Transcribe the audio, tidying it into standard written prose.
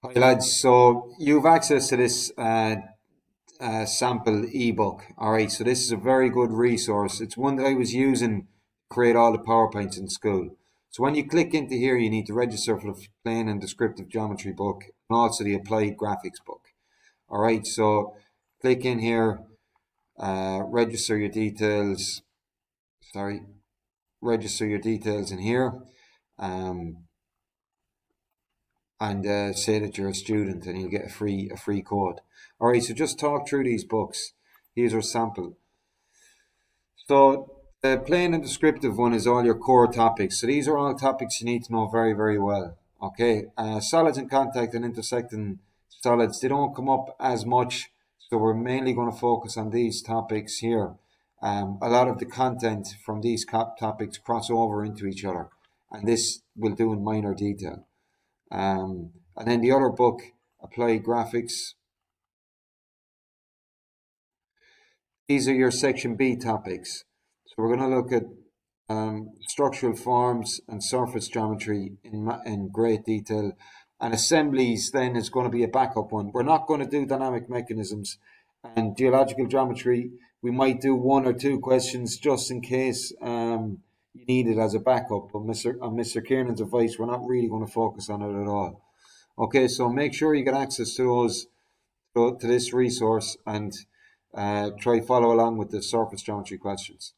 Hi lads, so you've access to this sample ebook. All right, so this is a very good resource. It's one that I was using to create all the PowerPoints in school. So when you click into here, you need to register for the plain and descriptive geometry book and also the applied graphics book. All right, so click in here, register your details. Sorry, register your details in here. Um, and say that you're a student and you'll get a free code. All right, so just talk through these books. Here's our sample. So the plain and descriptive one is all your core topics. So these are all topics you need to know very, very well. Okay, solids in contact and intersecting solids, they don't come up as much. So we're mainly going to focus on these topics here. A lot of the content from these topics cross over into each other, and this we'll do in minor detail. And then the other book, Applied Graphics, these are your Section B topics. So we're going to look at structural forms and surface geometry in great detail. And assemblies then is going to be a backup one. We're not going to do dynamic mechanisms and geological geometry. We might do one or two questions just in case you need it as a backup. But Mr. Kiernan's advice, we're not really going to focus on it at all. Okay, so make sure you get access to those to this resource and try follow along with the surface geometry questions.